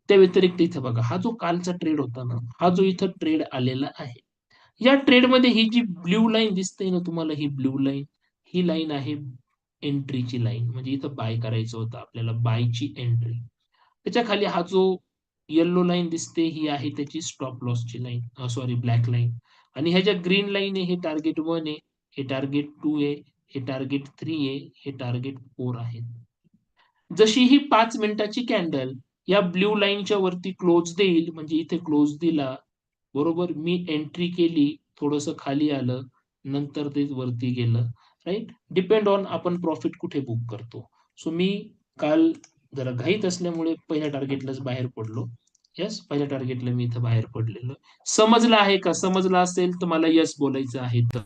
त्या व्यतिरिक्त इथे बघा, हा जो कालचा ट्रेड होता ना, हा जो इथं ट्रेड आलेला आहे. या ट्रेडमध्ये ही जी ब्लू लाईन दिसते ना तुम्हाला, ही ब्लू लाईन, ही लाईन आहे एंट्रीची लाईन. म्हणजे इथं बाय करायचं होतं आपल्याला, बायची एंट्री. त्याच्या खाली हा जो येलो लाईन दिसते, ही आहे त्याची स्टॉप लॉसची लाईन, सॉरी ब्लॅक लाईन. आणि ह्या ज्या ग्रीन लाईन आहे, हे टार्गेट 1 आहे, हे टार्गेट 2 आहे, हे टार्गेट 3 आहे, हे टार्गेट 4 आहे. जशी ही 5 मिनिटाची कॅन्डल या ब्लू लाईनच्या वरती क्लोज देईल, म्हणजे इथे क्लोज दिला, बरोबर, मी एंट्री केली, थोडंसं खाली आलं, नंतर ते वरती गेलं, राइट? डिपेंड ऑन आपण प्रॉफिट कुठे बुक करतो. सो मी काल जरा घाईत असल्यामुळे पहिल्या टार्गेटलाच बाहेर पडलो. येस, पहिल्या टार्गेटला मी इथं बाहेर पडलेलो. समजलं आहे का? समजलं असेल तर मला येस बोलायचं आहे तर.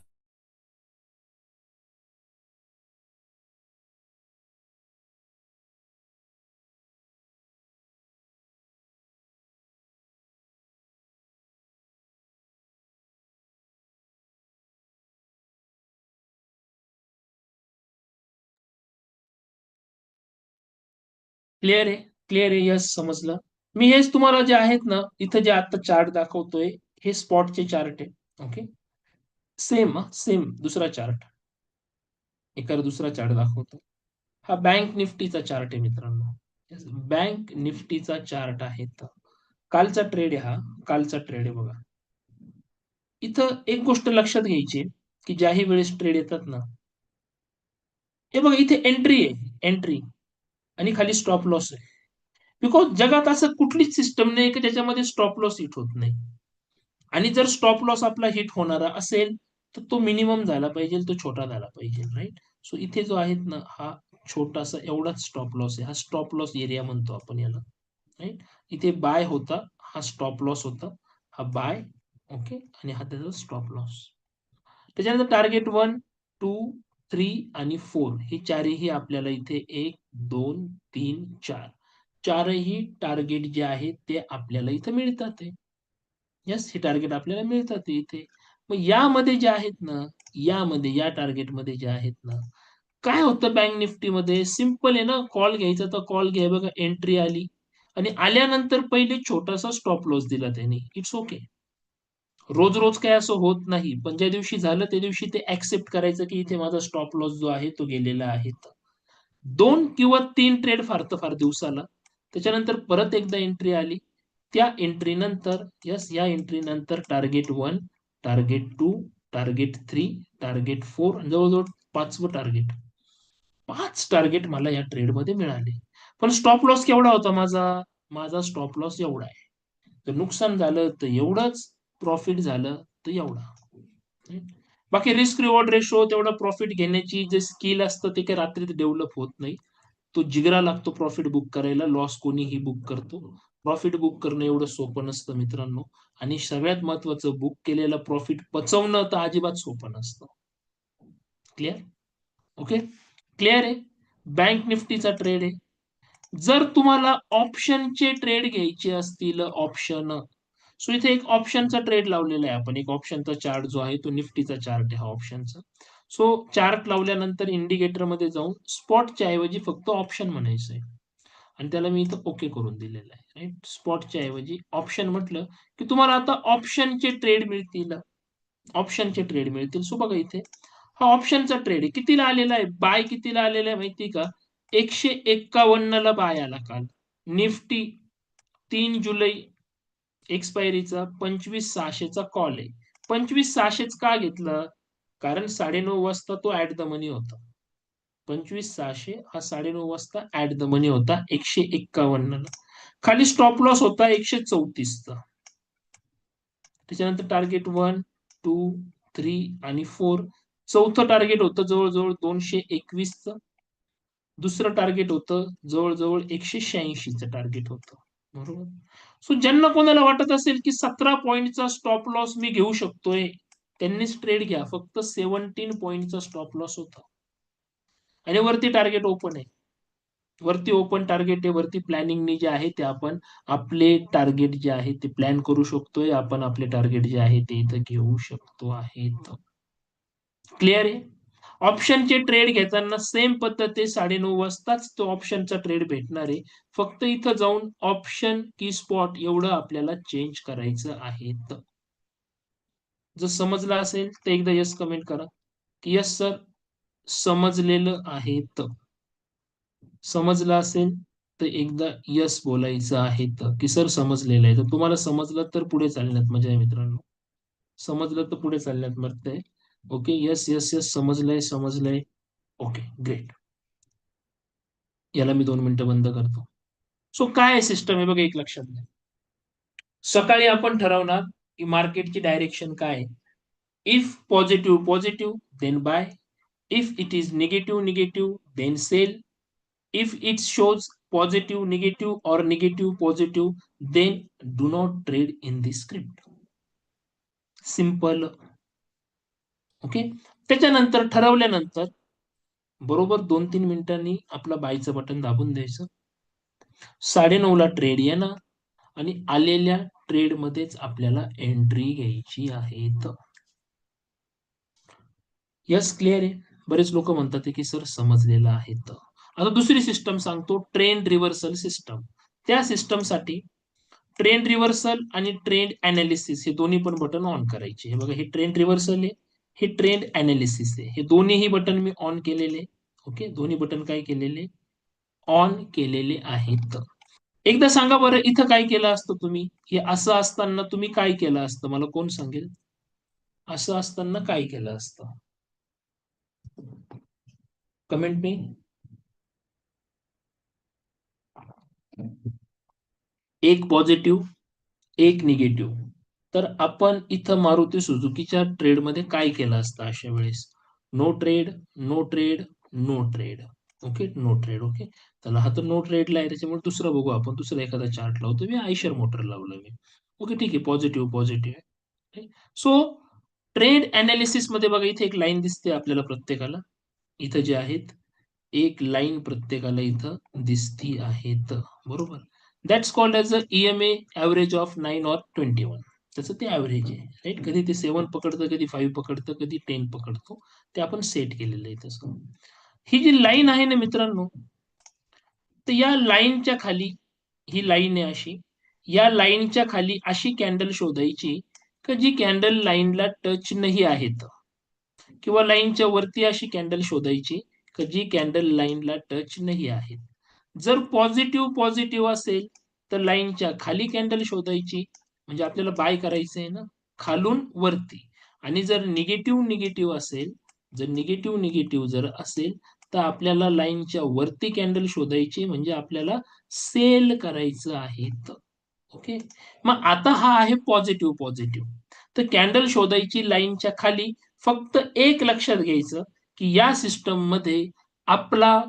क्लिअर आहे? क्लिअर आहे? येस, समजलं. मी हेच तुम्हाला जे आहेत ना, इथं जे आता चार्ट दाखवतोय, हे स्पॉटचे चार्ट आहे. ओके. सेम सेम दुसरा चार्ट. एखादा दुसरा चार्ट दाखवतो. हा बँक निफ्टीचा चार्ट आहे मित्रांनो. बँक निफ्टीचा चार्ट आहे. कालचा ट्रेड आहे हा. कालचा ट्रेड आहे बघा. इथं एक गोष्ट लक्षात घ्यायची आहे, की ज्याही वेळेस ट्रेड येतात ना, हे बघा इथे एंट्री आहे, एंट्री आणि खाली स्टॉप लॉस आहे. बिकॉज जगात असं कुठलीच सिस्टम नाही की त्याच्यामध्ये स्टॉप लॉस हिट होत नाही. आणि जर स्टॉप लॉस आपला हिट होणारा असेल, तर तो मिनिमम झाला पाहिजे, तो छोटा झाला पाहिजे, राइट? सो इथे जो आहे ना, हा छोटासा एवढाच स्टॉप लॉस आहे. हा स्टॉप लॉस एरिया म्हणतो आपण याला, राइट? इथे बाय होता, हा स्टॉप लॉस होता, हा बाय, ओके, आणि हा त्याचा स्टॉप लॉस. त्याच्यानंतर टार्गेट 1, 2, 3 आणि 4 हे चारही आपल्याला इथे 1, 2, 3, 4 चारही टार्गेट जे आहेत ते आपल्याला इथे मिळतात आहे. येस, हे टार्गेट आपल्याला मिळतात इथे. मग यामध्ये जे आहेत ना, यामध्ये या टार्गेटमध्ये जे आहेत ना, काय होतं बँक निफ्टीमध्ये सिंपल आहे ना, कॉल घ्यायचा तर कॉल घ्या. बघा एंट्री आली आणि आल्यानंतर पहिले छोटासा स्टॉप लॉस दिला त्याने. It's okay. रोज-रोज काही असं होत नाही. पण ज्या दिवशी झालं त्या दिवशी ते एक्सेप्ट करायचं, की इथे माझा स्टॉप लॉस जो आहे तो गेलेला आहे. 2 किंवा 3 ट्रेड फार तर फार दिवसाला. त्याच्यानंतर परत एकदा एंट्री आली. त्या एंट्री नंतर येस, या एंट्री नंतर टार्गेट 1, टार्गेट 2, टार्गेट 3, टार्गेट 4 जवळ-जवळ 5वं टार्गेट. 5 टार्गेट मला या ट्रेडमध्ये मिळाले. पण स्टॉप लॉस केवढा होता माझा? माझा स्टॉप लॉस एवढा आहे. तर नुकसान झालं तर एवढंच, प्रॉफिट झालं तर एवढा. बाकी रिस्क रिवॉर्ड रेशो तेवढा प्रॉफिट घेण्याची जे स्किल असतं ते काही रात्रीत डेव्हलप होत नाही. तो जिगरा लागतो प्रॉफिट बुक करायला. लॉस कोणीही बुक करतो. प्रॉफिट बुक करणं एवढं सोपं नसतं मित्रांनो. आणि सगळ्यात महत्वाचं बुक केलेलं प्रॉफिट पचवणं तर अजिबात सोपं नसतं. क्लिअर? ओके, क्लिअर आहे. बँक निफ्टीचा ट्रेड आहे. जर तुम्हाला ऑप्शनचे ट्रेड घ्यायचे असतील, ऑप्शन, सो इथे एक ऑप्शनचा ट्रेड लावलेला आहे आपण. एक ऑप्शनचा चार्ट जो आहे तो निफ्टीचा चार्ट आहे हा ऑप्शनचा. सो चार्ट लावल्यानंतर इंडिकेटर मध्ये जाऊन स्पॉटच्या ऐवजी फक्त ऑप्शन म्हणायचं आहे आणि त्याला मी इथं ओके करून दिलेलं आहे. राईट, स्पॉटच्या ऐवजी ऑप्शन म्हटलं की तुम्हाला आता ऑप्शनचे ट्रेड मिळतील. ऑप्शनचे ट्रेड मिळतील. सो बघा इथे हा ऑप्शनचा ट्रेड आहे. कितीला आलेला आहे? बाय कितीला आलेला आहे माहिती का? 151 ला बाय आला काल. निफ्टी 3 जुलै एक्सपायरीचा 25,600चा कॉल आहे. 25,600 का घेतलं? कारण 9:30 वाजता तो ऍट द मनी होता. 25,600 हा 9:30 वाजता ऍट द मनी होता 151 ला. खाली स्टॉप लॉस होता 134चा. त्याच्यानंतर टार्गेट 1, 2, 3 आणि 4. चौथं टार्गेट होतं जवळजवळ 221चं. दुसरं टार्गेट होतं जवळजवळ 186चं टार्गेट होतं. बरोबर. सो ज्यांना कोणाला वाटत असेल की 17 पॉईंटचा स्टॉप लॉस मी घेऊ शकतोय, त्यांनीच ट्रेड घ्या. फक्त 17 पॉईंटचा स्टॉप लॉस होता आणि वरती टार्गेट ओपन आहे. वरती ओपन टार्गेट आहे. वरती प्लॅनिंगनी जे आहे ते आपण आपले टार्गेट जे आहे ते प्लॅन करू शकतोय. आपण आपले टार्गेट जे आहे ते इथं घेऊ शकतो आहेत. क्लिअर आहे? ऑप्शनचे ट्रेड घेताना सेम पद्धत आहे. 9:30 वाजताच तो ऑप्शनचा ट्रेड भेटणार आहे. फक्त इथं जाऊन ऑप्शन की स्पॉट एवढं आपल्याला चेंज करायचं आहे. जर समजलं असेल तर एकदा यस कमेंट करा की यस सर समजलेलं आहे. समजलं असेल तर एकदा यस बोलायचं आहे की सर समजलेलं आहे. तर तुम्हाला समजलं तर पुढे चालण्यात मजा आहे मित्रांनो. समजलं तर पुढे चालण्यात मजा आहे. ओके, यस यस यस, समजलंय समजलंय. Okay, great. याला मी 2 मिनिटं बंद करतो. सो काय सिस्टम आहे बघा, एक लक्षात घ्या. सकाळी आपण ठरवणार की मार्केटची डायरेक्शन काय आहे. If positive positive then buy. If it is negative negative then sell. If it shows positive negative और negative positive then do not trade in this script. Simple. Okay. त्याच्यानंतर ठरवल्यानंतर बरोबर 2-3 मिनिटांनी आपला बायचं बटन दाबून द्यायचं. 9:30 ला ट्रेड येणार आणि आलेल्या ट्रेड मध्येच आपल्याला एंट्री घ्यायची आहे. यस, क्लिअर आहे. बरेच लोक म्हणतात की सर समजलेलं आहे. आता दुसरी सिस्टम सांगतो, ट्रेंड रिव्हर्सल सिस्टम. त्या सिस्टम साठी ट्रेंड रिव्हर्सल आणि ट्रेंड अनालिसिस हे दोन्ही पण बटन ऑन करायचे. हे बघा, हे ट्रेंड रिव्हर्सल आहे, हे ट्रेंड अनालिसिस आहे. हे दोन्हीही बटन मी ऑन केलेले. ओके, दोन्ही बटन काय केलेले? ऑन केलेले आहेत. एकदा सांगा बरं, इथं काय केलं असतं तुम्ही? हे असं असताना तुम्ही काय केलं असतं? मला कोण सांगेल? असं असताना काय केलं असतं? Comment me. एक पॉझिटिव्ह, एक निगेटिव्ह. तर आपण इथं मारुती सुझुकीच्या ट्रेडमध्ये काय केलं असतं अशा वेळेस? No trade, no trade, no trade. Okay, no trade. Okay, त्याला हा तर नो ट्रेडला आहे, त्याच्यामुळे दुसरं बघू आपण. दुसरा एखादा चार्ट लावतो. मी आयशर मोटर लावलं मी. ओके, ठीक आहे, पॉझिटिव्ह पॉझिटिव्ह आहे. सो ट्रेड अनालिसिस मध्ये बघा, इथे एक लाईन दिसते आपल्याला प्रत्येकाला. इथं जे आहेत एक लाईन प्रत्येकाला इथं दिसती आहेत. बरोबर. That's called as a EMA average of 9 और 21. त्याचं ते ऍव्हरेज आहे. राईट, कधी ते 7 पकडतं, कधी 5 पकडतं, कधी 10 पकडतो. ते आपण सेट केलेलं आहे तसं. ही जी लाईन आहे ना मित्रांनो, तर या लाईनच्या खाली, ही लाईन आहे अशी, या लाईनच्या खाली अशी कॅन्डल शोधायची का जी कॅन्डल लाईनला टच नाही आहेत, किंवा लाईनच्या वरती अशी कॅन्डल शोधायची का जी कॅन्डल लाईनला टच नाही आहेत. जर पॉझिटिव्ह पॉझिटिव्ह असेल तर लाईनच्या खाली कॅन्डल शोधायची, म्हणजे आपल्याला बाय करायचं आहे ना, खालून वरती. आणि जर निगेटिव्ह निगेटिव्ह असेल, जर निगेटिव्ह निगेटिव्ह जर असेल तर आपल्याला लाईनच्या वरती कॅन्डल शोधायची, म्हणजे आपल्याला सेल करायचं आहे. ओके, मग आता हा आहे पॉझिटिव्ह पॉझिटिव्ह. तर कॅन्डल शोधायची लाईनच्या खाली. फक्त एक लक्षात घ्यायचं की या सिस्टम मध्ये आपला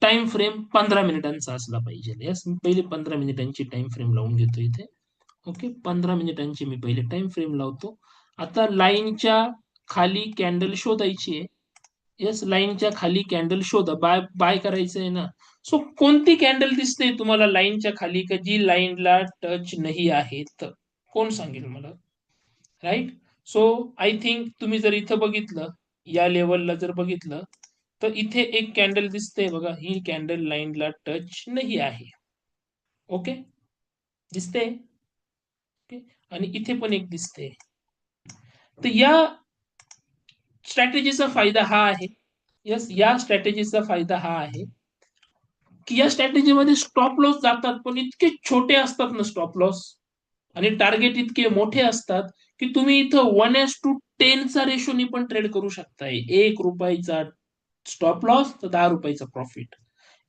टाइम फ्रेम 15 मिनिटांचा असला पाहिजे. यस, मी पहिले 15 मिनिटांची टाइम फ्रेम लावून घेतो इथे. ओके, 15 मिनिटांची मी पहिले टाइम फ्रेम लावतो. आता लाईनच्या खाली कॅन्डल शोधायची आहे. येस, लाईनच्या खाली कॅन्डल शोधा. बाय बाय करायचं आहे ना. सो कोणती कॅन्डल दिसते तुम्हाला लाईनच्या खाली का जी लाईनला टच नाही आहे? तर कोण सांगेल मला? राईट. सो आय थिंक तुम्ही जर इथं बघितलं, या लेवलला जर बघितलं, तर इथे एक कॅन्डल दिसते बघा. ही कॅन्डल लाईनला टच नाही आहे. ओके, दिसते. ओके, आणि इथे पण एक दिसते. तर या स्ट्रॅटेजीचा फायदा हा आहे. यस, या स्ट्रॅटेजीचा फायदा हा आहे की या स्ट्रॅटेजीमध्ये स्टॉप लॉस जातात, पण इतके छोटे असतात ना स्टॉप लॉस, आणि टार्गेट इतके मोठे असतात की तुम्ही इथं 1:10 रेशोनी पण ट्रेड करू शकताय. 1 रुपयाचा स्टॉप लॉस तर 10 रुपयाचा प्रॉफिट,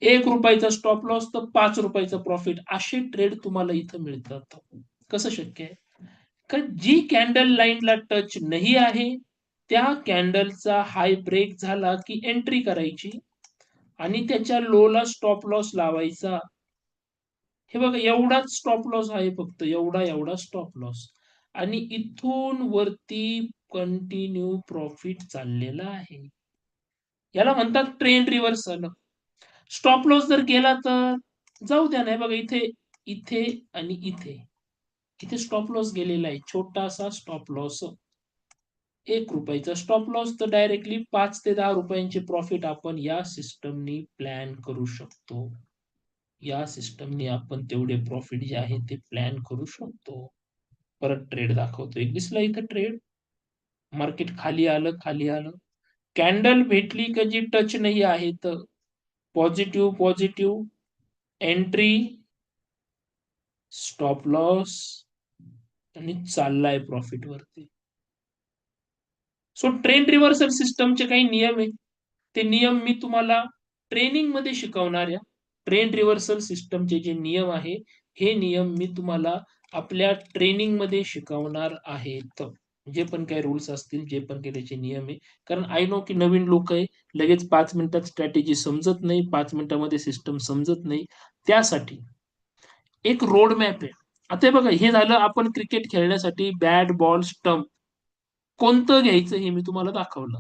1 रुपयाचा स्टॉप लॉस तर 5 रुपयाचा प्रॉफिट, असे ट्रेड तुम्हाला इथं मिळतात. कसं शक्य आहे? का जी कॅन्डल लाईनला टच नाही आहे त्या कॅन्डलचा हाय ब्रेक झाला की एंट्री करायची आणि त्याच्या लोला स्टॉप लॉस लावायचा. हे बघा, एवढाच स्टॉप लॉस आहे, फक्त एवढा एवढा स्टॉप लॉस, आणि इथून वरती कंटिन्यू प्रॉफिट चाललेला आहे. याला म्हणतात ट्रेंड रिव्हर्सल. स्टॉप लॉस जर गेला तर जाऊ द्या. नाही बघा, इथे इथे आणि इथे इथे स्टॉप लॉस गेलेला आहे, छोटासा स्टॉप लॉस. 1 रुपयाचा स्टॉप लॉस तर डायरेक्टली 5 ते 10 रुपयांचे प्रॉफिट आपण या सिस्टमनी प्लॅन करू शकतो. या सिस्टमनी आपण तेवढे प्रॉफिट जे आहे ते प्लॅन करू शकतो. परत ट्रेड दाखवतो. एक दिसला इथं ट्रेड. मार्केट खाली आलं, खाली आलं. कॅन्डल भेटली का जी टच नाही आहे तर positive positive, entry, stop loss, आणि चाललाय प्रॉफिट वरती. सो ट्रेंड रिव्हर्सल सिस्टमचे काही नियम आहेत. ते नियम मी तुम्हाला ट्रेनिंग मध्ये शिकवणार आहे. ट्रेंड रिव्हर्सल सिस्टमचे जे नियम आहे, हे नियम मी तुम्हाला आपल्या ट्रेनिंग मध्ये शिकवणार आहेत. जे पण काही रूल्स असतील, जे पण काही त्याचे नियम आहे. कारण आय नो की नवीन लोक आहे, लगेच 5 मिनिटात स्ट्रॅटेजी समजत नाही, 5 मिनिटामध्ये सिस्टम समजत नाही. त्यासाठी एक रोड मॅप आहे. आता हे बघा, हे झालं आपण क्रिकेट खेळण्यासाठी बॅट, बॉल, स्टंप कोणतं घ्यायचं हे मी तुम्हाला दाखवलं.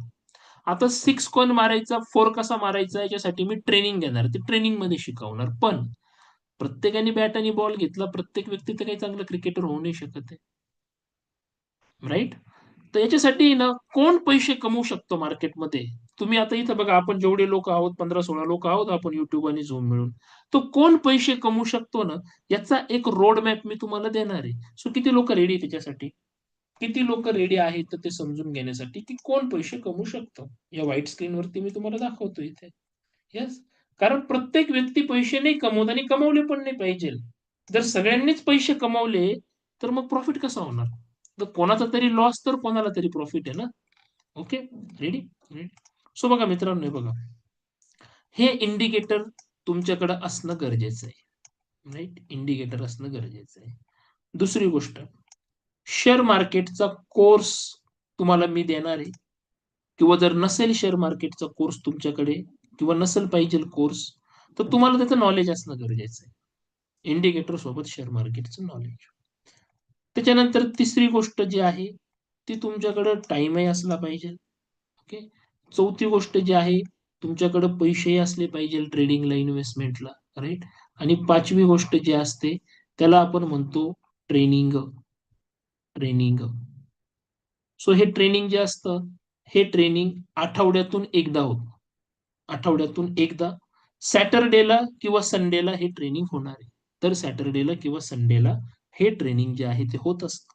आता सिक्स कोण मारायचा, फोर कसा मारायचा, याच्यासाठी मी ट्रेनिंग घेणार, ते ट्रेनिंग मध्ये शिकवणार. पण प्रत्येकाने बॅट आणि बॉल घेतला, प्रत्येक व्यक्ती तर काही चांगलं क्रिकेटर होऊ नाही शकत आहे. राईट. तर याच्यासाठी ना कोण पैसे कमवू शकतो मार्केटमध्ये? तुम्ही आता इथं बघा, आपण जेवढे लोक आहोत, 15-16 लोक आहोत आपण युट्यूब आणि झूम मिळून, तो कोण पैसे कमवू शकतो ना, याचा एक रोड मॅप मी तुम्हाला देणार आहे. सो किती लोक रेडी त्याच्यासाठी? किती लोक रेडी आहेत तर ते समजून घेण्यासाठी की कोण पैसे कमवू शकतो? या व्हाईट स्क्रीनवरती मी तुम्हाला दाखवतो इथे. येस. कारण प्रत्येक व्यक्ती पैसे नाही कमवत आणि कमवले पण नाही पाहिजे. जर सगळ्यांनीच पैसे कमवले तर मग प्रॉफिट कसा होणार? तर कोणाचा तरी लॉस तर कोणाला तरी प्रॉफिट आहे ना. Okay, ready. सो बघा मित्रांनो, हे बघा, हे इंडिकेटर तुमच्याकडे असणं गरजेचं आहे. राईट, इंडिकेटर असणं गरजेचं आहे. दुसरी गोष्ट, शेअर मार्केटचा कोर्स तुम्हाला मी देणार आहे. किंवा जर नसेल शेअर मार्केटचा कोर्स तुमच्याकडे, किंवा नसेल पाहिजे कोर्स, तर तुम्हाला त्याचं नॉलेज असणं गरजेचं आहे. इंडिकेटर सोबत शेअर मार्केटचं नॉलेज. त्याच्यानंतर तिसरी गोष्ट जी आहे ती तुमच्याकडे टाइमही असला पाहिजे. ओके. चौथी गोष्ट जी आहे, तुमच्याकडे पैसेही असले पाहिजे ट्रेडिंगला, इन्व्हेस्टमेंटला. राईट. आणि पाचवी गोष्ट जी असते त्याला आपण म्हणतो ट्रेनिंग. ट्रेनिंग. सो हे ट्रेनिंग जे असतं, हे ट्रेनिंग आठवड्यातून एकदा होतं. आठवड्यातून एकदा सॅटरडेला किंवा संडेला हे ट्रेनिंग होणार आहे. तर सॅटरडेला किंवा संडेला हे ट्रेनिंग जे आहे ते होत असतं.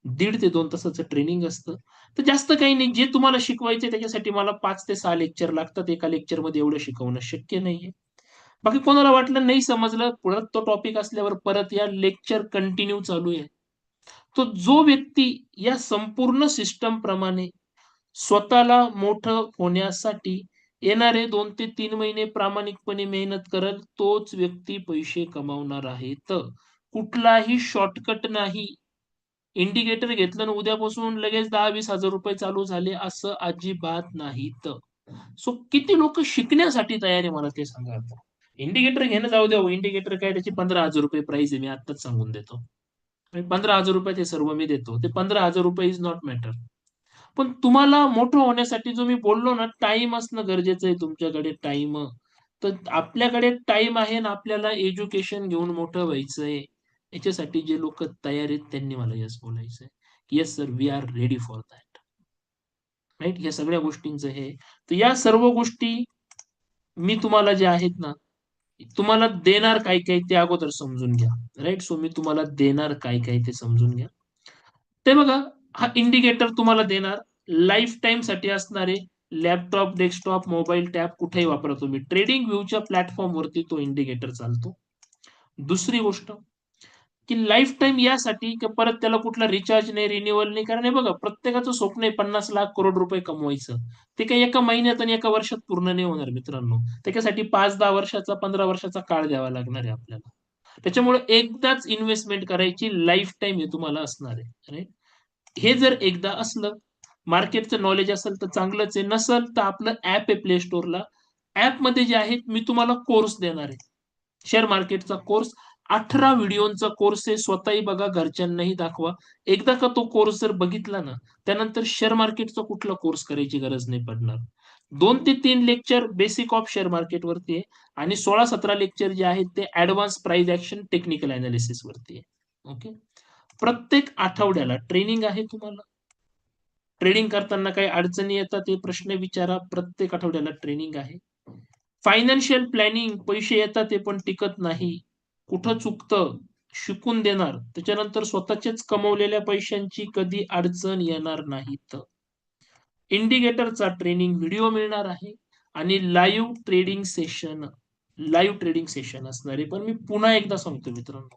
1.5 ते 2 तासाचं ट्रेनिंग असतं. तर जास्त काही नाही, जे तुम्हाला शिकवायचं त्याच्यासाठी मला 5 ते 6 लेक्चर लागतात. एका लेक्चरमध्ये एवढं शिकवणं शक्य नाहीये. बाकी कोणाला वाटलं नाही समजलं, परत तो टॉपिक असल्यावर परत या लेक्चर कंटिन्यू चालू आहे. तो जो व्यक्ती या संपूर्ण सिस्टम प्रमाणे स्वतःला मोठं होण्यासाठी येणारे 2 ते 3 महिने प्रामाणिकपणे मेहनत करल, तोच व्यक्ती पैसे कमावणार आहे. तर कुठलाही शॉर्टकट नाही. इंडिकेटर घेतलं आणि उद्यापासून लगेच 10-20 हजार रुपये चालू झाले असं अजिबात नाही. तर सो किती लोक शिकण्यासाठी तयार आहे मला ते सांगा आता. इंडिकेटर घेणं जाऊ द्या, इंडिकेटर काय त्याची 15,000 रुपये प्राइस आहे, मी आत्ताच सांगून देतो. 15,000 रुपये ते सर्व मी देतो. ते 15,000 रुपये इज नॉट मॅटर. पण तुम्हाला मोठं होण्यासाठी जो मी बोललो ना, टाइम असणं गरजेचं आहे तुमच्याकडे, टाइम. तर आपल्याकडे टाइम आहे ना, आपल्याला एज्युकेशन घेऊन मोठं व्हायचंय. याच्यासाठी जे लोक तयार आहेत त्यांनी मला यस बोलायचंय. Yes sir, we are ready for that. Right? या सगळ्या गोष्टींचं हे. तर या सर्व गोष्टी मी तुम्हाला ज्या आहेत ना, तुम्हाला देणार काय काय ते अगोदर समजून घ्या. राईट? सो मी तुम्हाला देणार काय काय ते समजून घ्या. ते बघा, हा इंडिकेटर तुम्हाला देणार लाईफ टाइम साठी असणारे. लॅपटॉप, डेस्कटॉप, मोबाईल, टॅब कुठेही वापरा तुम्ही. ट्रेडिंग व्ह्यूच्या प्लॅटफॉर्मवरती तो इंडिकेटर चालतो. दुसरी गोष्ट, की लाईफ टाईम यासाठी की परत त्याला कुठला रिचार्ज नाही, रिन्युअल नाही. कारण हे बघा, प्रत्येकाचं स्वप्न आहे 50 लाख करोड रुपये कमवायचं. ते काही एका महिन्यात आणि एका वर्षात पूर्ण नाही होणार मित्रांनो. त्याच्यासाठी 5-10 वर्षाचा, 15 वर्षाचा काळ द्यावा लागणार आहे आपल्याला. त्याच्यामुळे एकदाच इन्व्हेस्टमेंट करायची, लाईफ टाईम हे तुम्हाला असणार आहे. राईट? हे जर एकदा असलं, मार्केटचं नॉलेज असेल तर चांगलंच आहे. नसेल तर आपलं ॲप आहे प्ले स्टोअरला. ॲपमध्ये जे आहेत मी तुम्हाला कोर्स देणार आहे. शेअर मार्केटचा कोर्स 18 व्हिडिओचा कोर्स आहे. स्वतःही बघा, घरच्यांनाही दाखवा. एकदा का तो कोर्स जर बघितला ना, त्यानंतर शेअर मार्केटचा कुठला कोर्स करायची गरज नाही पडणार. 2 ते 3 लेक्चर बेसिक ऑफ शेअर मार्केटवरती आहे आणि 16-17 लेक्चर जे आहेत ते advance price action technical analysis वरती आहे. ओके. प्रत्येक आठवड्याला ट्रेनिंग आहे तुम्हाला. ट्रेडिंग करताना काही अडचणी येतात ते प्रश्न विचारा. प्रत्येक आठवड्याला ट्रेनिंग आहे. फायनान्शियल प्लॅनिंग, पैसे येतात ते पण टिकत नाही. कुठं चुकतं, शिकून देणार. त्याच्यानंतर स्वतःच्याच कमवलेल्या पैशांची कधी अडचण येणार नाही. तर इंडिकेटरचा ट्रेनिंग व्हिडिओ मिळणार आहे आणि लाईव्ह ट्रेडिंग सेशन असणार आहे. पण मी पुन्हा एकदा सांगतो मित्रांनो,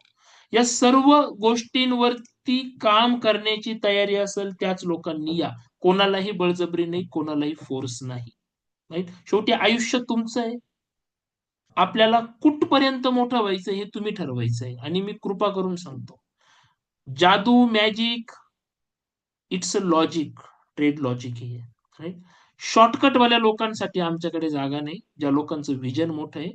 या सर्व गोष्टींवरती काम करण्याची तयारी असेल त्याच लोकांनी या. कोणालाही बळजबरी नाही, कोणालाही फोर्स नाही. राईट? शेवटी आयुष्य तुमचं आहे. आपल्याला कुठपर्यंत मोठं व्हायचं हे तुम्ही ठरवायचंय आणि मी कृपा करून सांगतो. जादू, magic, it's a logic, trade logic हे आहे. राईट? शॉर्टकटवाल्या लोकांसाठी आमच्याकडे जागा नाही. ज्या लोकांचं व्हिजन मोठं आहे.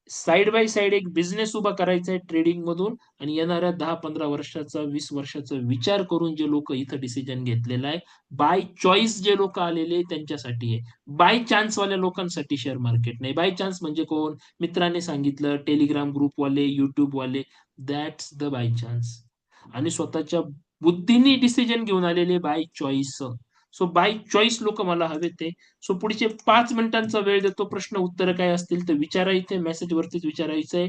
साइड बाय साइड एक बिझनेस उभा करायचा आहे ट्रेडिंग मधून आणि येणाऱ्या 10-15 वर्षाचा, 20 वर्षाचा विचार करून जे लोक इथं डिसिजन घेतलेला आहे. बाय चॉईस जे लोक आलेले त्यांच्यासाठी आहे. बाय चान्सवाल्या लोकांसाठी शेअर मार्केट नाही. बाय चान्स म्हणजे कोण? मित्राने सांगितलं, टेलिग्राम ग्रुपवाले, युट्यूबवाले, दॅट्स द बाय चान्स. आणि स्वतःच्या बुद्धीने डिसिजन घेऊन आलेले by choice. So by choice लोक मला हवे ते. सो पुढचे 5 मिनिटांचा वेळ देतो. प्रश्न उत्तर काय असतील तर विचारा, इथे मेसेज वरतीच विचारायचंय.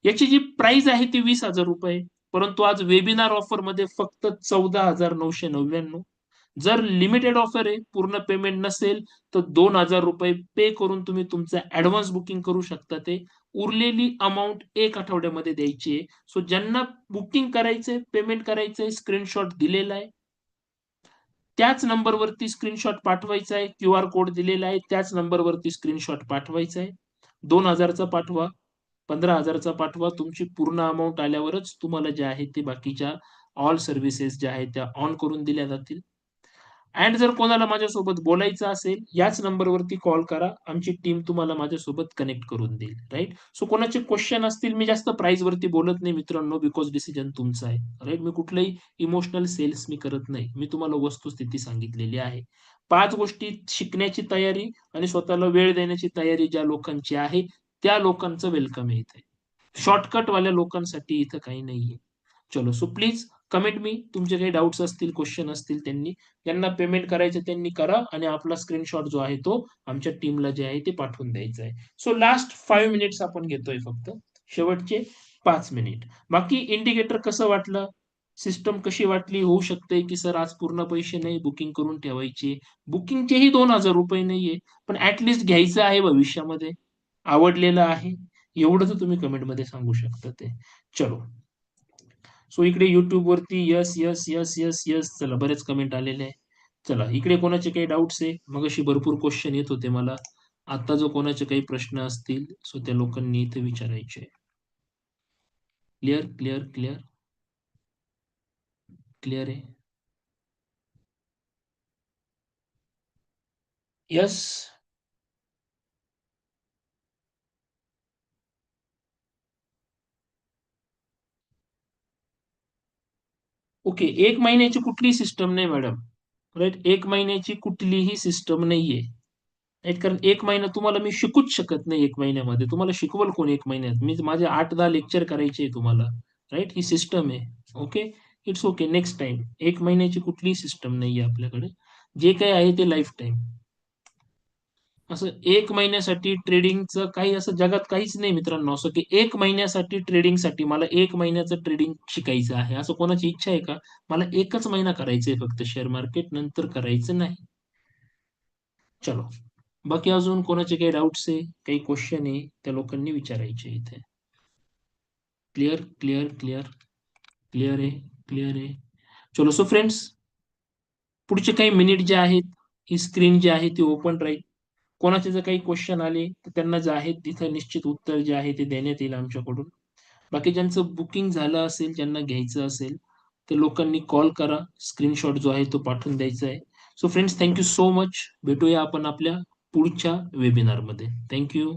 याची जी प्राइस आहे ती 20,000 रुपये. परंतु आज वेबिनार ऑफर मध्ये फक्त 14,999. जर लिमिटेड ऑफर आहे, पूर्ण पेमेंट नसेल तर 2,000 रुपये पे करून तुम्ही तुमचं ऍडव्हान्स बुकिंग करू शकता. ते उरलेली अमाऊंट 1 आठवड्यामध्ये द्यायची आहे. सो ज्यांना बुकिंग करायचंय, पेमेंट करायचंय, स्क्रीनशॉट दिलेला आहे. त्याच नंबरवरती स्क्रीनशॉट पाठवायचा आहे. क्यूआर कोड दिलेला आहे. त्याच नंबरवरती स्क्रीनशॉट पाठवायचा आहे. 2,000चा पाठवा, 15,000चा पाठवा. तुमची पूर्ण अमाउंट आल्यावरच तुम्हाला जे आहे ते बाकीच्या ऑल सर्व्हिसेस ज्या आहेत त्या ऑन करून दिल्या जातील. अँड जर कोणाला माझ्यासोबत बोलायचं असेल, याच नंबरवरती कॉल करा. आमची टीम तुम्हाला माझ्यासोबत कनेक्ट करून देईल. राईट? सो कोणाचे क्वेश्चन असतील, मी जास्त प्राइस वरती बोलत नाही मित्रांनो, बिकॉज डिसिजन तुमचा आहे. राईट? मी कुठलंही इमोशनल सेल्स मी करत नाही. मी तुम्हाला वस्तुस्थिती सांगितलेली आहे. 5 गोष्टी शिकण्याची तयारी आणि स्वतःला वेळ देण्याची तयारी ज्या लोकांची आहे, त्या लोकांचं वेलकम आहे इथे. शॉर्टकटवाल्या लोकांसाठी इथं काही नाहीये. चलो, सो प्लीज कमेंट मी. तुमचे काही डाउट्स असतील, क्वेश्चन असतील त्यांनी, ज्यांना पेमेंट करायचं त्यांनी करा आणि आपला स्क्रीनशॉट जो आहे तो आमच्या टीमला जे आहे ते पाठवून द्यायचा आहे. सो लास्ट 5 मिनिट्स आपण घेतोय फक्त. शेवटचे 5 मिनिट. बाकी इंडिकेटर कसं वाटलं? सिस्टम कशी वाटली? होऊ शकते की सर आज पूर्ण पैसे नाही, बुकिंग करून ठेवायचे. बुकिंगचेही 2,000 रुपये नाहीये, पण ऍटलिस्ट घ्यायचं आहे भविष्यामध्ये. आवडलेलं आहे. एवढं तर तुम्ही कमेंटमध्ये सांगू शकता ते. चलो. सो इकडे युट्यूब वरती yes yes yes yes yes, चला बरेच कमेंट आलेले आहे. चला, इकडे कोणाचे काही डाऊट्स आहे? मगाशी भरपूर क्वेश्चन येत होते मला. आता जो कोणाचे काही प्रश्न असतील सो त्या लोकांनी इथे विचारायचे. क्लिअर क्लिअर क्लिअर क्लिअर आहे. यस. ओके. 1 महिन्याची कुठलीही सिस्टम नाही मॅडम. राइट? 1 महिन्याची कुठलीही सिस्टम नाहीये. राइट? कारण 1 महिना तुम्हाला मी शिकूच शकत नाही 1 महिन्यामध्ये. तुम्हाला शिकवल कोण 1 महिन्यात? मी माझे 8-10 लेक्चर करायचे आहे तुम्हाला. राइट? ही सिस्टम आहे. Okay. It's okay. Next time. 1 महिन्याची कुठलीही सिस्टम नाहीये आपल्याकडे. जे काही आहे ते लाईफटाईम. असं 1 महिन्यासाठी ट्रेडिंगचं काही असं जगात काहीच नाही मित्रांनो, असं की 1 महिन्यासाठी ट्रेडिंगसाठी मला 1 महिन्याचं ट्रेडिंग शिकायचं आहे. असं कोणाची इच्छा आहे का? मला 1च महिना करायचंय फक्त शेअर मार्केट, नंतर करायचं नाही. चलो. बाकी अजून कोणाचे काही डाउट्स आहे, काही क्वेशन आहे, त्या लोकांनी विचारायचे इथे. क्लिअर, क्लिअर, क्लिअर, क्लिअर आहे, क्लिअर आहे. चलो सो फ्रेंड्स, पुढचे काही मिनिट जे आहेत, ही स्क्रीन जी आहे ती ओपन राहील. कोणाचे जर काही क्वेश्चन आले, तर त्यांना जे आहे तिथं निश्चित उत्तर जे आहे ते देण्यात येईल आमच्याकडून. बाकी ज्यांचं बुकिंग झालं असेल, ज्यांना घ्यायचं असेल, त्या लोकांनी कॉल करा. स्क्रीनशॉट जो आहे तो पाठवून द्यायचा आहे. So friends, thank you so much. भेटूया आपण आपल्या पुढच्या वेबिनारमध्ये. Thank you.